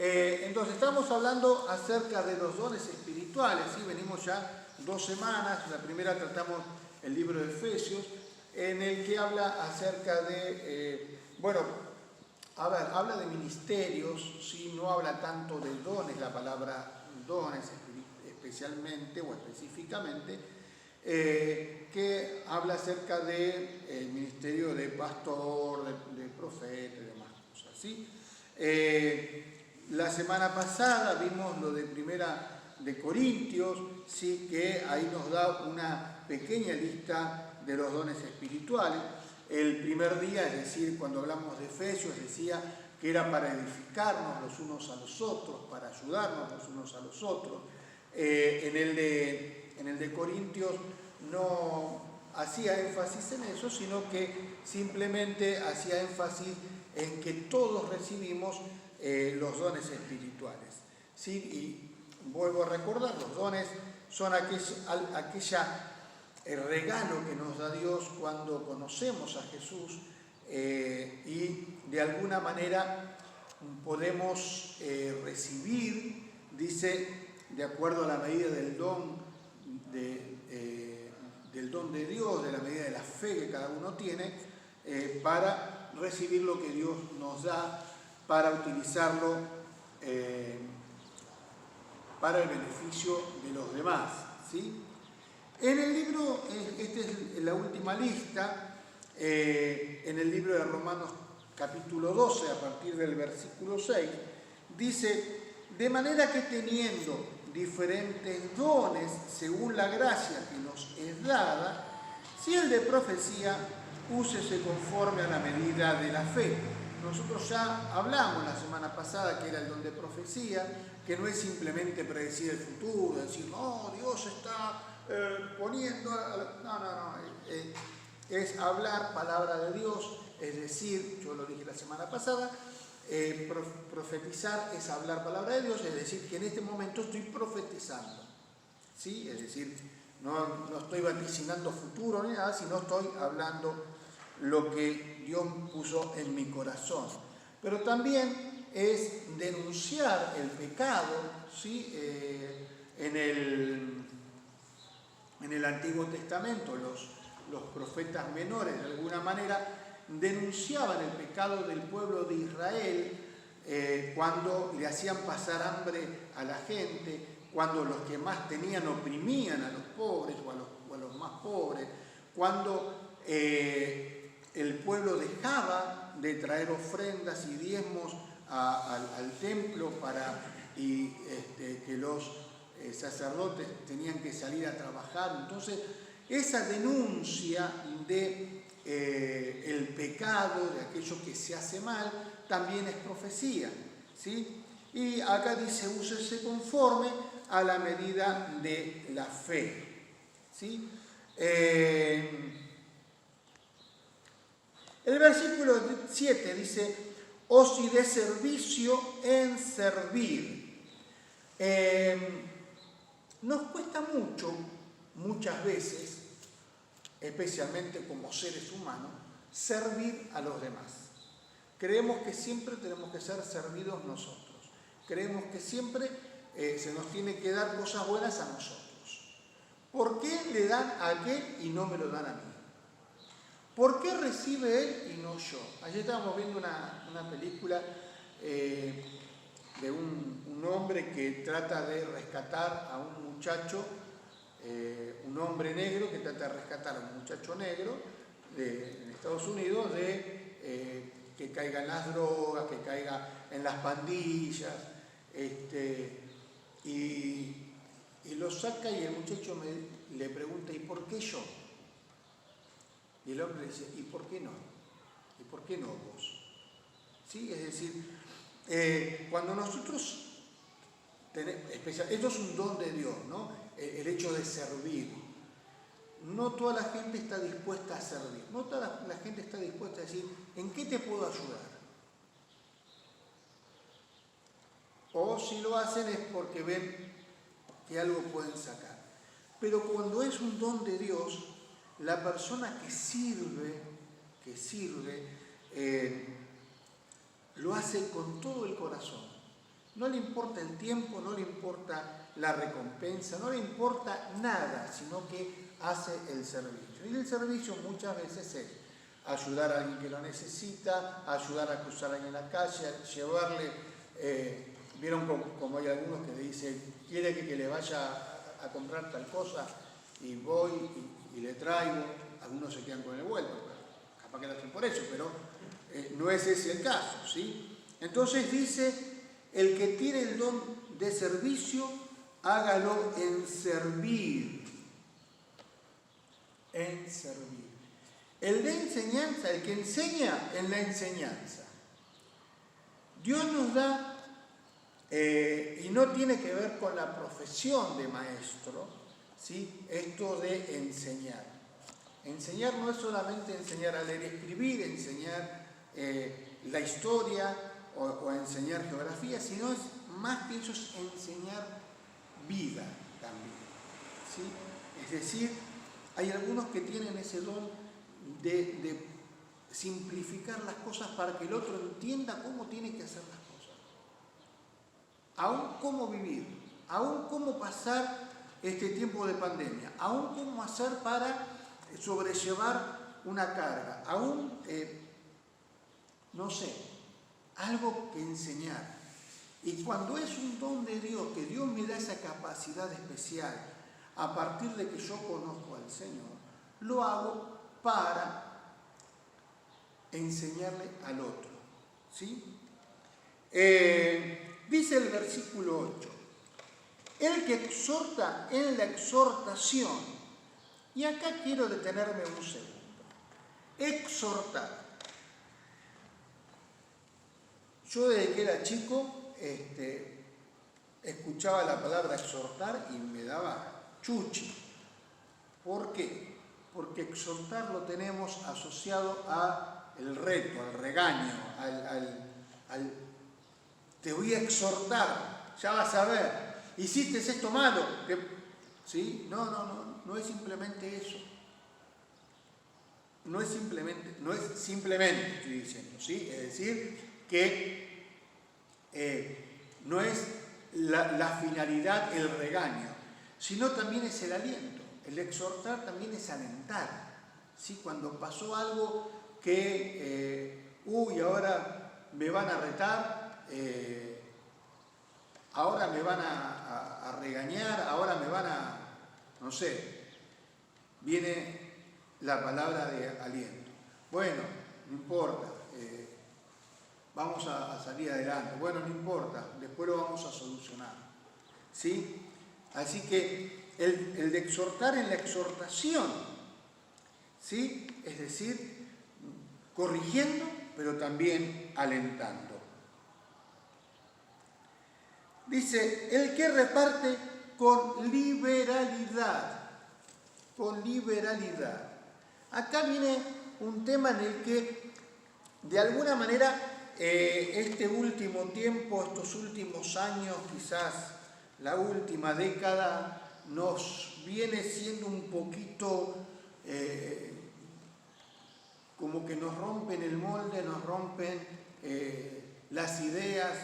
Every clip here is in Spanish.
Entonces estamos hablando acerca de los dones espirituales, ¿sí? Venimos ya 2 semanas, la primera tratamos el libro de Efesios, en el que habla acerca de, habla de ministerios, ¿sí? No habla tanto de dones, la palabra dones especialmente o específicamente, que habla acerca del ministerio de pastor, de profeta y demás cosas, ¿sí? La semana pasada vimos lo de Primera de Corintios, ¿sí? Que ahí nos da una pequeña lista de los dones espirituales. El primer día, es decir, cuando hablamos de Efesios, decía que era para edificarnos los unos a los otros, para ayudarnos los unos a los otros. En el de Corintios no hacía énfasis en eso, sino que simplemente hacía énfasis en que todos recibimos los dones espirituales, ¿sí? Y vuelvo a recordar, los dones son el regalo que nos da Dios cuando conocemos a Jesús y de alguna manera podemos recibir, dice, de acuerdo a la medida del don de Dios, de la medida de la fe que cada uno tiene, para recibir lo que Dios nos da, para utilizarlo para el beneficio de los demás, ¿sí? En el libro, esta es la última lista, en el libro de Romanos capítulo 12, a partir del versículo 6, dice: de manera que teniendo diferentes dones según la gracia que nos es dada, si el de profecía, úsese conforme a la medida de la fe. Nosotros ya hablamos la semana pasada que era el don de profecía, que no es simplemente predecir el futuro, decir, no, Dios está poniendo... No. Es hablar palabra de Dios, es decir, yo lo dije la semana pasada, profetizar es hablar palabra de Dios, es decir, que en este momento estoy profetizando, ¿sí? Es decir, no estoy vaticinando futuro ni nada, sino estoy hablando lo que Dios puso en mi corazón. Pero también es denunciar el pecado, ¿sí? En el Antiguo Testamento los profetas menores de alguna manera denunciaban el pecado del pueblo de Israel cuando le hacían pasar hambre a la gente, cuando los que más tenían oprimían a los pobres o a los más pobres, cuando el pueblo dejaba de traer ofrendas y diezmos al templo que los sacerdotes tenían que salir a trabajar. Entonces, esa denuncia de el pecado, de aquello que se hace mal, también es profecía, ¿sí? Y acá dice, úsese conforme a la medida de la fe, ¿sí? El versículo 7 dice, o si de servicio en servir. Nos cuesta mucho, muchas veces, especialmente como seres humanos, servir a los demás. Creemos que siempre tenemos que ser servidos nosotros. Creemos que siempre se nos tiene que dar cosas buenas a nosotros. ¿Por qué le dan a aquel y no me lo dan a mí? ¿Por qué recibe él y no yo? Ayer estábamos viendo una película de un hombre que trata de rescatar a un muchacho, un hombre negro que trata de rescatar a un muchacho negro en Estados Unidos que caiga en las drogas, que caiga en las pandillas, y lo saca y el muchacho le pregunta, ¿y por qué yo? Y el hombre dice, ¿y por qué no? ¿Y por qué no vos? ¿Sí? Es decir, cuando nosotros tenemos, esto es un don de Dios, ¿no? El hecho de servir. No toda la gente está dispuesta a servir. No toda la gente está dispuesta a decir, ¿en qué te puedo ayudar? O si lo hacen es porque ven que algo pueden sacar. Pero cuando es un don de Dios, la persona que sirve, lo hace con todo el corazón. No le importa el tiempo, no le importa la recompensa, no le importa nada, sino que hace el servicio. Y el servicio muchas veces es ayudar a alguien que lo necesita, ayudar a cruzar a alguien en la calle, llevarle, vieron como hay algunos que le dicen, quiere que le vaya a comprar tal cosa, y voy y le traigo, algunos se quedan con el vuelto, capaz que lo hacen por eso, pero no es ese el caso, ¿sí? Entonces dice, el que tiene el don de servicio, hágalo en servir. En servir. El de enseñanza, el que enseña en la enseñanza. Dios nos da, y no tiene que ver con la profesión de maestro, ¿sí? Esto de enseñar. Enseñar no es solamente enseñar a leer y escribir, enseñar la historia o enseñar geografía, sino es más que eso, es enseñar vida también, ¿sí? Es decir, hay algunos que tienen ese don de simplificar las cosas para que el otro entienda cómo tiene que hacer las cosas, aún cómo vivir, aún cómo pasar este tiempo de pandemia, aún cómo hacer para sobrellevar una carga, aún, no sé, algo que enseñar. Y cuando es un don de Dios, que Dios me da esa capacidad especial, a partir de que yo conozco al Señor, lo hago para enseñarle al otro, ¿sí? Dice el versículo 8, el que exhorta en la exhortación, y acá quiero detenerme un segundo, exhortar. Yo desde que era chico escuchaba la palabra exhortar y me daba chuchi. ¿Por qué? Porque exhortar lo tenemos asociado al reto, al regaño, al te voy a exhortar, ya vas a ver, hiciste esto malo. ¿Sí? No es simplemente eso. No es simplemente, estoy diciendo, ¿sí? Es decir, que no es la finalidad el regaño, sino también es el aliento. El exhortar también es alentar, ¿sí? Cuando pasó algo que, ahora me van a retar, ahora me van a regañar, ahora me van a, no sé, viene la palabra de aliento. Bueno, no importa. Vamos a salir adelante. Bueno, no importa, después lo vamos a solucionar, ¿sí? Así que el de exhortar en la exhortación, ¿sí? Es decir, corrigiendo, pero también alentando. Dice, el que reparte con liberalidad, con liberalidad. Acá viene un tema en el que, de alguna manera, este último tiempo, estos últimos años, quizás la última década, nos viene siendo un poquito como que nos rompen el molde, nos rompen las ideas,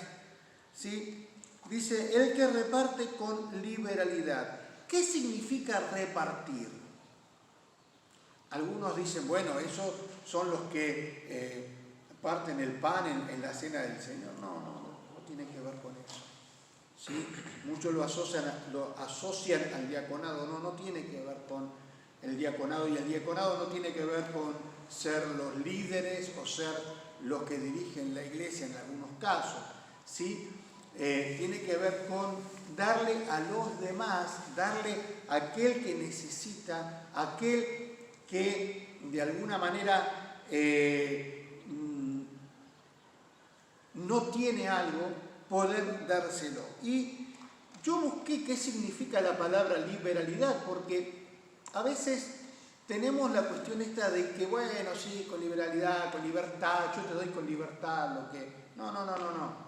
¿sí? Dice, el que reparte con liberalidad. ¿Qué significa repartir? Algunos dicen, bueno, esos son los que parten el pan en la cena del Señor. No tiene que ver con eso, ¿sí? Muchos lo asocian al diaconado. No tiene que ver con el diaconado, y el diaconado no tiene que ver con ser los líderes o ser los que dirigen la iglesia en algunos casos, ¿sí? Tiene que ver con darle a los demás, darle a aquel que necesita, a aquel que de alguna manera no tiene algo, poder dárselo. Y yo busqué qué significa la palabra liberalidad, porque a veces tenemos la cuestión esta de que, bueno, sí, con liberalidad, con libertad, yo te doy con libertad lo que... No.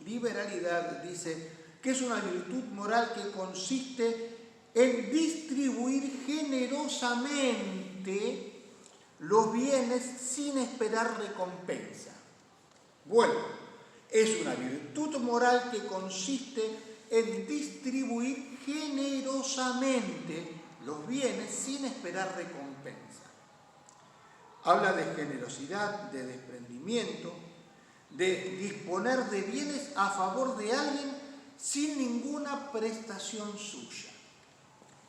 Liberalidad dice que es una virtud moral que consiste en distribuir generosamente los bienes sin esperar recompensa. Bueno, Es una virtud moral que consiste en distribuir generosamente los bienes sin esperar recompensa. Habla de generosidad, de desprendimiento, de disponer de bienes a favor de alguien sin ninguna prestación suya.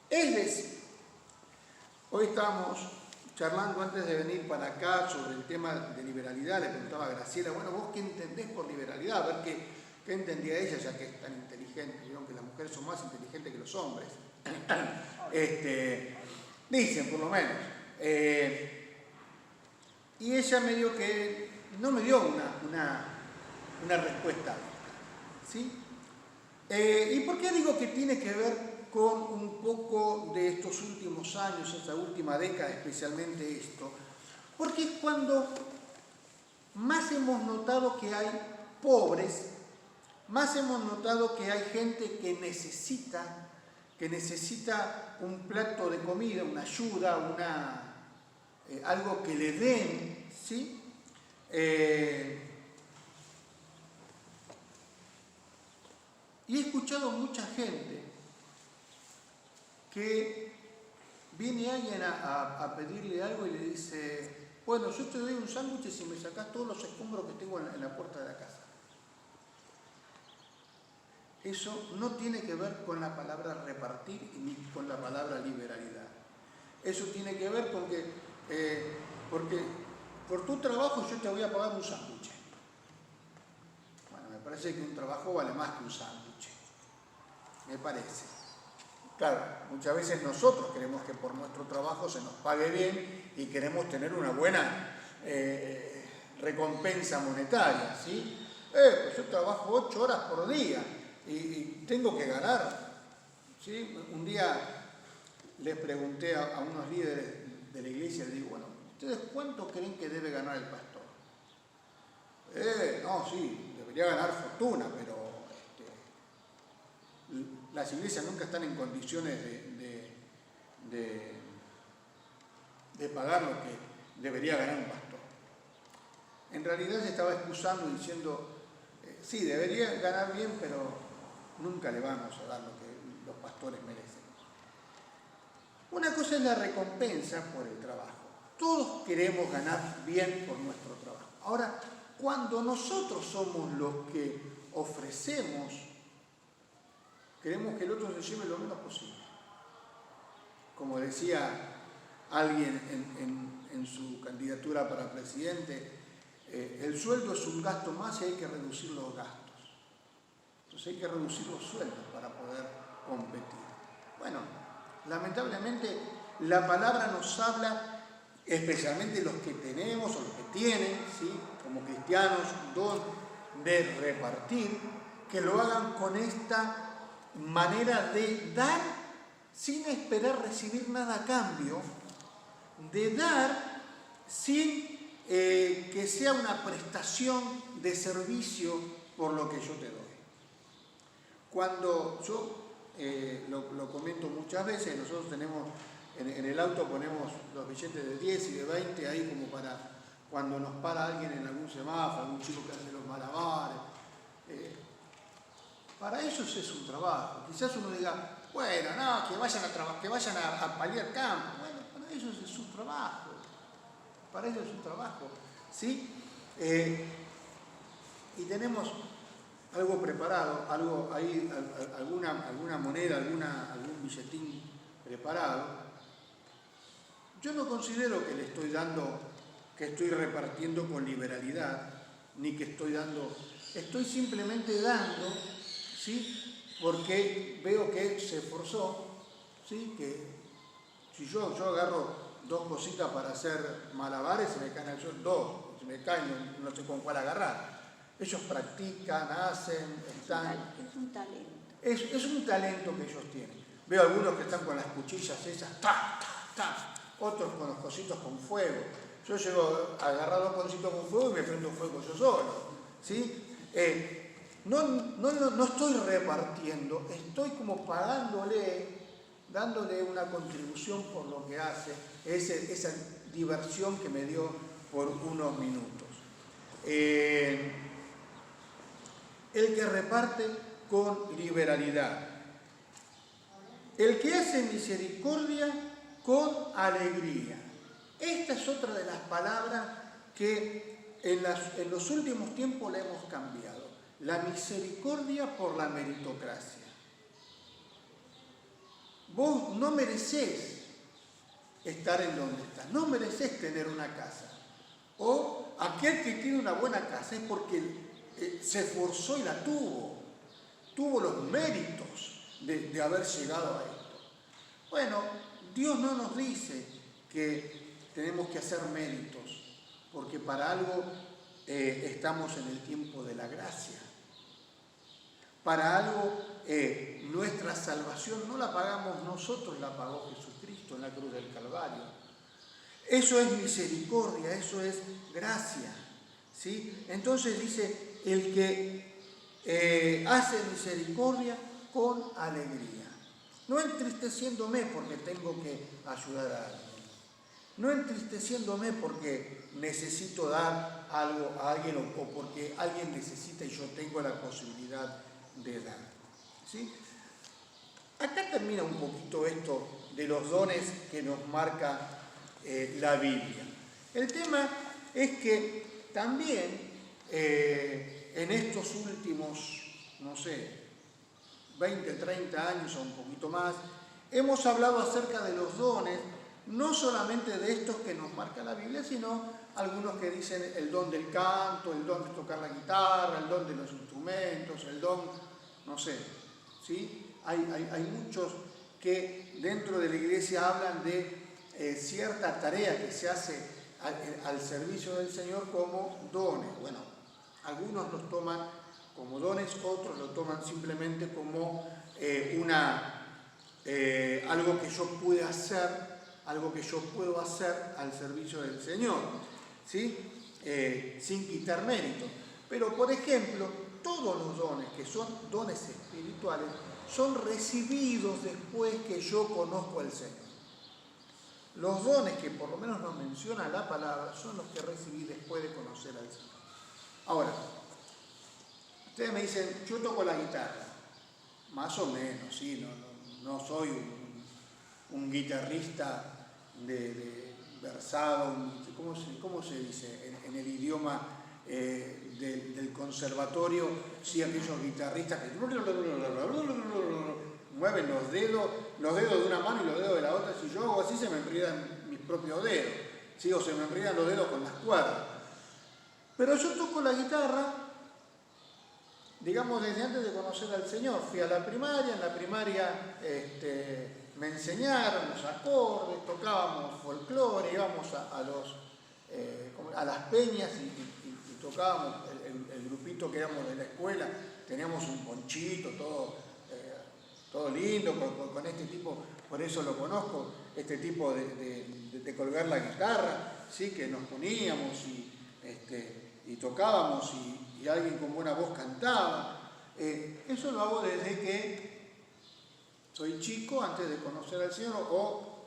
Es decir, hoy estábamos charlando antes de venir para acá sobre el tema de liberalidad. Le preguntaba a Graciela, bueno, ¿vos qué entendés por liberalidad? A ver qué entendía ella, ya que es tan inteligente. Vieron que las mujeres son más inteligentes que los hombres. Dicen, por lo menos. Y ella me dio que no me dio una respuesta, ¿sí? ¿Y por qué digo que tiene que ver con un poco de estos últimos años, esta última década, especialmente esto? Porque es cuando más hemos notado que hay pobres, más hemos notado que hay gente que necesita un plato de comida, una ayuda, algo que le den, ¿sí? Y he escuchado mucha gente que viene alguien a pedirle algo y le dice, bueno, yo te doy un sándwich si me sacás todos los escombros que tengo en la puerta de la casa. Eso no tiene que ver con la palabra repartir ni con la palabra liberalidad. Eso tiene que ver con que, porque por tu trabajo yo te voy a pagar un sándwich. Bueno, me parece que un trabajo vale más que un sándwich. Me parece. Claro, muchas veces nosotros queremos que por nuestro trabajo se nos pague bien y queremos tener una buena recompensa monetaria, ¿sí? Pues yo trabajo 8 horas por día y tengo que ganar, ¿sí? Un día les pregunté a unos líderes de la iglesia, les digo, bueno, ¿ustedes cuánto creen que debe ganar el pastor? No, sí, debería ganar fortuna, pero las iglesias nunca están en condiciones de pagar lo que debería ganar un pastor. En realidad se estaba excusando diciendo, sí, debería ganar bien, pero nunca le vamos a dar lo que los pastores merecen. Una cosa es la recompensa por el trabajo. Todos queremos ganar bien por nuestro trabajo. Ahora, cuando nosotros somos los que ofrecemos, queremos que el otro se lleve lo menos posible. Como decía alguien en su candidatura para presidente, el sueldo es un gasto más y hay que reducir los gastos. Entonces hay que reducir los sueldos para poder competir. Bueno, lamentablemente la palabra nos habla, especialmente los que tenemos o los que tienen, ¿sí?, como cristianos, don de repartir, que lo hagan con esta manera de dar sin esperar recibir nada a cambio, de dar sin que sea una prestación de servicio por lo que yo te doy. Cuando yo lo comento muchas veces, nosotros tenemos en el auto ponemos los billetes de 10 y de 20 ahí como para cuando nos para alguien en algún semáforo, algún chico que hace los malabares. Para ellos es un trabajo. Quizás uno diga, bueno, no, que vayan a paliar campo. Bueno, para ellos es su trabajo. Para ellos es un trabajo, ¿sí? Y tenemos algo preparado, algo ahí, alguna moneda, algún billetín preparado. Yo no considero que le estoy dando, que estoy repartiendo con liberalidad, ni que estoy simplemente dando, ¿sí?, porque veo que se esforzó, ¿sí?, que si yo agarro 2 cositas para hacer malabares, se me caen al suelo 2, se me caen, no sé con cuál agarrar. Ellos practican, hacen, están... Es un talento. Es un talento que ellos tienen. Veo algunos que están con las cuchillas esas, ta, ta, ta. Otros con los cositos con fuego. Yo llego a agarrar 2 cositos con fuego y me prendo fuego yo solo, ¿sí? No estoy repartiendo, estoy como dándole una contribución por lo que hace, esa diversión que me dio por unos minutos. el que reparte con liberalidad, el que hace misericordia con alegría. Esta es otra de las palabras que en los últimos tiempos la hemos cambiado. La misericordia por la meritocracia. Vos no merecés estar en donde estás, no merecés tener una casa. O aquel que tiene una buena casa es porque se esforzó y la tuvo los méritos de haber llegado a esto. Bueno, Dios no nos dice que tenemos que hacer méritos, porque para algo estamos en el tiempo de la gracia. Para algo nuestra salvación no la pagamos nosotros, la pagó Jesucristo en la cruz del Calvario. Eso es misericordia, eso es gracia, ¿sí? Entonces dice, el que hace misericordia con alegría. No entristeciéndome porque tengo que ayudar a alguien. No entristeciéndome porque necesito dar algo a alguien o porque alguien necesita y yo tengo la posibilidad de dar, ¿sí? Acá termina un poquito esto de los dones que nos marca la Biblia. El tema es que también en estos últimos, no sé, 20, 30 años o un poquito más, hemos hablado acerca de los dones, no solamente de estos que nos marca la Biblia, sino algunos que dicen el don del canto, el don de tocar la guitarra, el don de los instrumentos, el don, no sé, ¿sí? Hay muchos que dentro de la iglesia hablan de cierta tarea que se hace al servicio del Señor como dones. Bueno, algunos los toman como dones, otros lo toman simplemente como algo que yo pude hacer, algo que yo puedo hacer al servicio del Señor, ¿sí? Sin quitar mérito. Pero, por ejemplo, todos los dones que son dones espirituales son recibidos después que yo conozco al Señor. Los dones que por lo menos nos menciona la palabra son los que recibí después de conocer al Señor. Ahora, ustedes me dicen, yo toco la guitarra, más o menos, sí, no soy un guitarrista versado, ¿cómo se dice en el idioma del conservatorio? Sí, aquellos guitarristas que mueven los dedos de una mano y los dedos de la otra. Si yo hago así se me enredan mis propios dedos, ¿sí? O se me enredan los dedos con las cuerdas. Pero yo toco la guitarra, digamos, desde antes de conocer al Señor. Fui a la primaria, en la primaria me enseñaron los acordes, tocábamos folclore, íbamos a las peñas y tocábamos, el grupito que éramos de la escuela, teníamos un ponchito, todo lindo, con este tipo, por eso lo conozco, este tipo de colgar la guitarra, ¿sí? Que nos poníamos y tocábamos y alguien con buena voz cantaba. Eso lo hago desde que soy chico, antes de conocer al Señor, o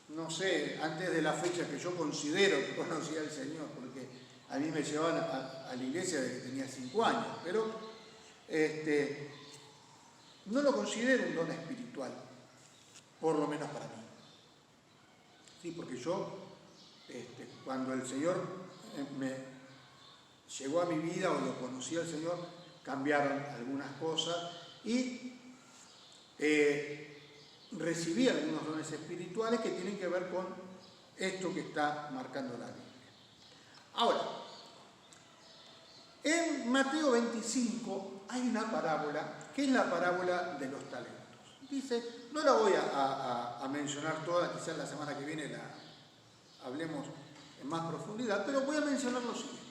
no sé, antes de la fecha que yo considero que conocí al Señor, porque a mí me llevaban a la iglesia desde que tenía 5 años, pero no lo considero un don espiritual, por lo menos para mí. Sí, porque yo, cuando el Señor me llegó a mi vida o lo conocí al Señor, cambiaron algunas cosas y recibí algunos dones espirituales que tienen que ver con esto que está marcando la Biblia. Ahora, en Mateo 25 hay una parábola, que es la parábola de los talentos. Dice, no la voy a mencionar toda, quizás la semana que viene la hablemos en más profundidad, pero voy a mencionar lo siguiente.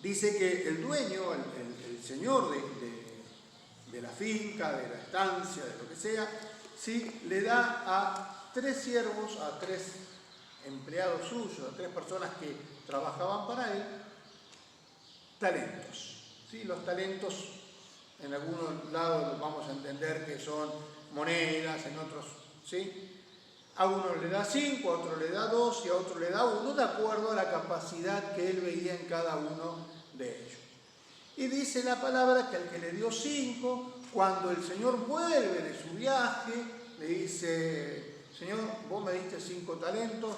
Dice que el dueño, el señor de la finca, de la estancia, de lo que sea, ¿sí? Le da a 3 siervos, a 3 empleados suyos, a 3 personas que trabajaban para él, talentos. ¿Sí? Los talentos, en algunos lados vamos a entender que son monedas, en otros, ¿sí? A uno le da 5, a otro le da 2 y a otro le da 1, de acuerdo a la capacidad que él veía en cada uno de ellos. Y dice la palabra que al que le dio 5, cuando el Señor vuelve de su viaje, le dice, Señor, vos me diste 5 talentos,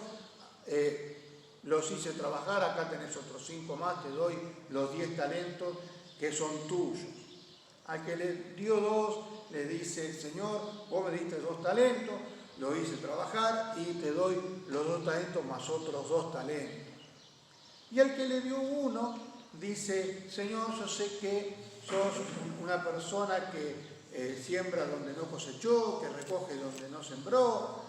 los hice trabajar, acá tenés otros 5 más, te doy los 10 talentos que son tuyos. Al que le dio 2, le dice, Señor, vos me diste 2 talentos, lo hice trabajar y te doy los 2 talentos más otros 2 talentos. Y al que le dio 1, dice, Señor, yo sé que sos una persona que siembra donde no cosechó, que recoge donde no sembró,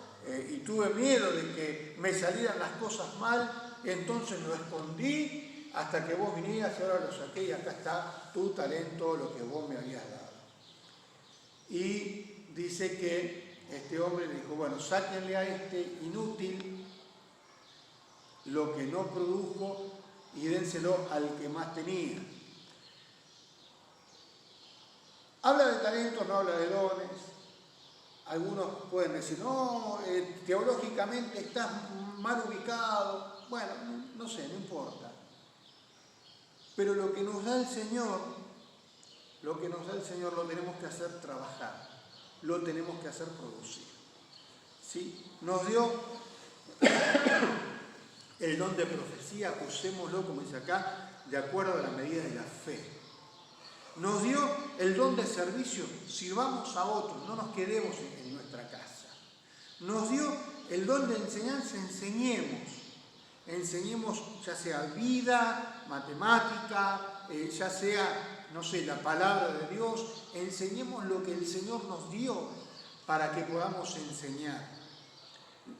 y tuve miedo de que me salieran las cosas mal, entonces lo escondí hasta que vos vinieras y ahora lo saqué y acá está tu talento, lo que vos me habías dado. Y dice que este hombre le dijo, bueno, sáquenle a este inútil lo que no produjo y dénselo al que más tenía. Habla de talentos, no habla de dones. Algunos pueden decir, no, teológicamente estás mal ubicado. Bueno, no sé, no importa. Pero lo que nos da el Señor, lo tenemos que hacer trabajar, lo tenemos que hacer producir. ¿Sí? Nos dio el don de profecía, usémoslo, como dice acá, de acuerdo a la medida de la fe. Nos dio el don de servicio, sirvamos a otros, no nos quedemos en nuestra casa. Nos dio el don de enseñanza, enseñemos ya sea vida, matemática, ya sea, no sé, la palabra de Dios, enseñemos lo que el Señor nos dio para que podamos enseñar.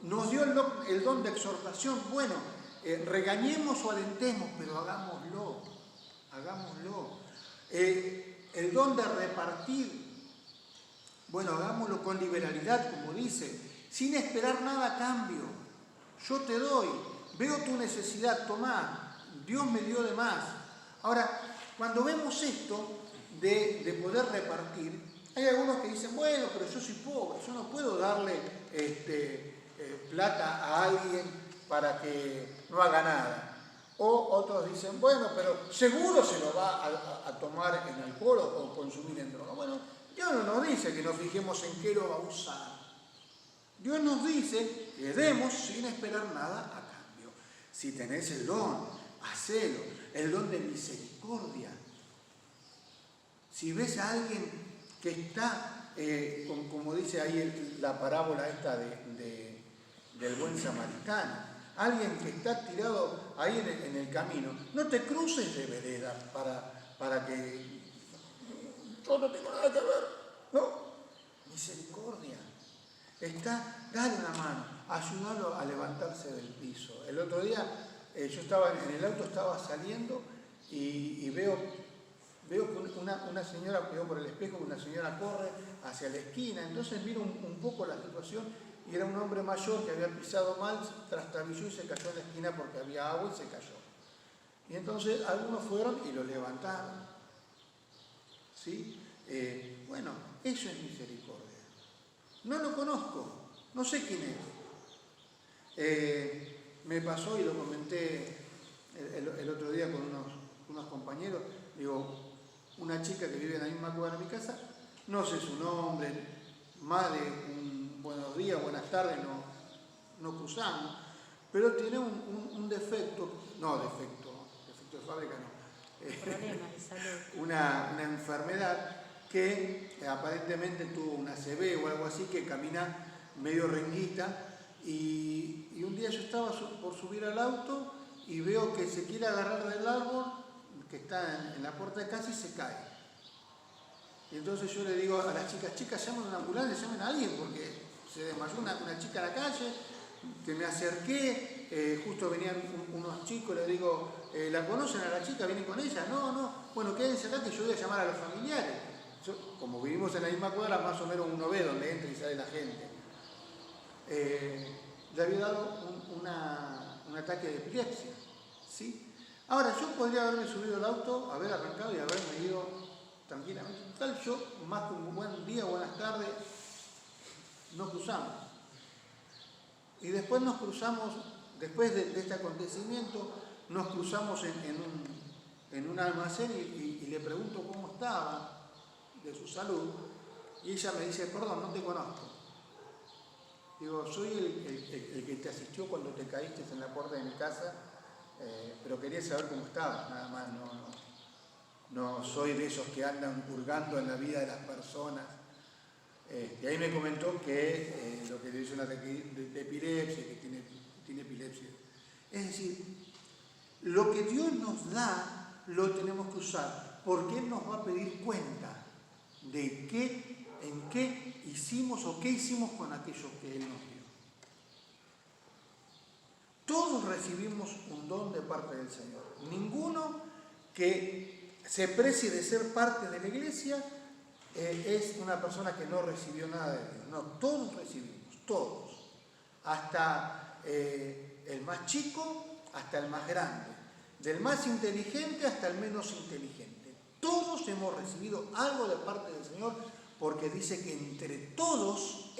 Nos dio el don de exhortación, bueno, regañemos o alentemos, pero hagámoslo. El don de repartir, bueno, hagámoslo con liberalidad, como dice, sin esperar nada a cambio. Yo te doy, veo tu necesidad, tomá, Dios me dio de más. Ahora, cuando vemos esto de poder repartir, hay algunos que dicen, bueno, pero yo soy pobre, yo no puedo darle plata a alguien para que no haga nada. O otros dicen, bueno, pero seguro se lo va a tomar en alcohol o consumir en droga. Bueno, Dios no nos dice que nos fijemos en qué lo va a usar. Dios nos dice que demos sin esperar nada a cambio. Si tenés el don, hacelo. El don de misericordia. Si ves a alguien que está, como dice ahí la parábola esta del buen samaritano, alguien que está tirado ahí en el camino, no te cruces de vereda para que yo no tengo nada que ver. No, misericordia. Dale una mano, ayúdalo a levantarse del piso. El otro día yo estaba en el auto, estaba saliendo y veo que una señora, veo por el espejo que una señora corre hacia la esquina, entonces miro un poco la situación. Y era un hombre mayor que había pisado mal, trastabilló y se cayó en la esquina porque había agua y se cayó. Y entonces algunos fueron y lo levantaron. ¿Sí? Bueno, eso es misericordia. No lo conozco, no sé quién es. Me pasó y lo comenté el otro día con unos compañeros. Digo, una chica que vive en la misma cuadra de mi casa, no sé su nombre, más de un buenos días, buenas tardes, no cruzamos, pero tiene un defecto, defecto de fábrica no, problema de salud. Una enfermedad que aparentemente tuvo una ACV o algo así, que camina medio renguita, y un día yo estaba por subir al auto y veo que se quiere agarrar del árbol que está en la puerta de casa y se cae. Y entonces yo le digo a las chicas, llamen a una ambulancia, llamen a alguien, porque se desmayó una chica en la calle, que me acerqué, justo venían unos chicos, le digo, ¿la conocen a la chica? ¿Vienen con ella? No, bueno, quédense acá que yo voy a llamar a los familiares. Como vivimos en la misma cuadra, más o menos uno ve donde entra y sale la gente. Le había dado un ataque de epilepsia, ¿sí? Ahora, yo podría haberme subido al auto, haber arrancado y haberme ido tranquilamente. Tal, yo, más que un buen día, buenas tardes, nos cruzamos. Y después nos cruzamos, después de este acontecimiento, nos cruzamos en en un almacén y le pregunto cómo estaba de su salud, y ella me dice, perdón, no te conozco. Digo, soy el que te asistió cuando te caíste en la puerta de mi casa, pero quería saber cómo estabas, nada más, no soy de esos que andan hurgando en la vida de las personas. Y ahí me comentó que lo que le dice una de epilepsia, que tiene epilepsia. Es decir, lo que Dios nos da, lo tenemos que usar, porque Él nos va a pedir cuenta de en qué hicimos o qué hicimos con aquello que Él nos dio. Todos recibimos un don de parte del Señor. Ninguno que se precie de ser parte de la iglesia es una persona que no recibió nada de Dios. No, todos recibimos, todos. Hasta el más chico, hasta el más grande. Del más inteligente hasta el menos inteligente. Todos hemos recibido algo de parte del Señor, porque dice que entre todos,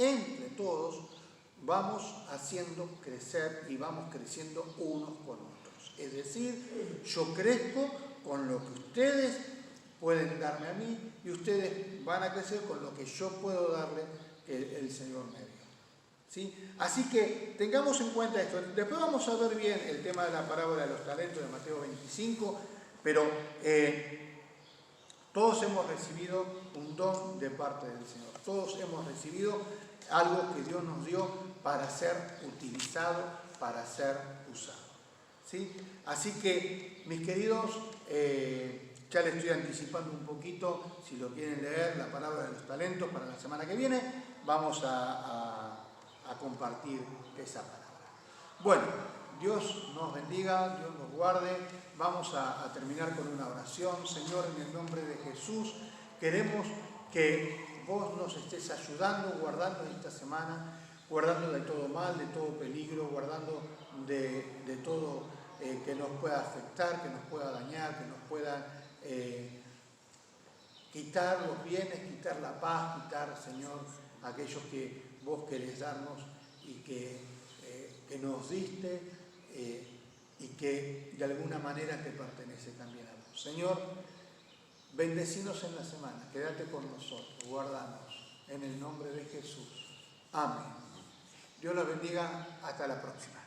vamos haciendo crecer y vamos creciendo unos con otros. Es decir, yo crezco con lo que ustedes pueden darme a mí y ustedes van a crecer con lo que yo puedo darle que el Señor me dio. ¿Sí? Así que tengamos en cuenta esto. Después vamos a ver bien el tema de la parábola de los talentos de Mateo 25, pero todos hemos recibido un don de parte del Señor. Todos hemos recibido algo que Dios nos dio para ser utilizado, para ser usado. ¿Sí? Así que, mis queridos, ya les estoy anticipando un poquito, si lo quieren leer, la parábola de los talentos para la semana que viene, vamos a compartir esa palabra. Bueno, Dios nos bendiga, Dios nos guarde. Vamos a terminar con una oración. Señor, en el nombre de Jesús, queremos que vos nos estés ayudando, guardando esta semana, guardando de todo mal, de todo peligro, guardando de todo que nos pueda afectar, que nos pueda dañar, que nos pueda quitar los bienes, quitar la paz, quitar, Señor, aquellos que vos querés darnos y que nos diste y que de alguna manera te pertenece también a vos. Señor, bendecinos en la semana, quédate con nosotros, guardanos en el nombre de Jesús. Amén. Dios los bendiga, hasta la próxima.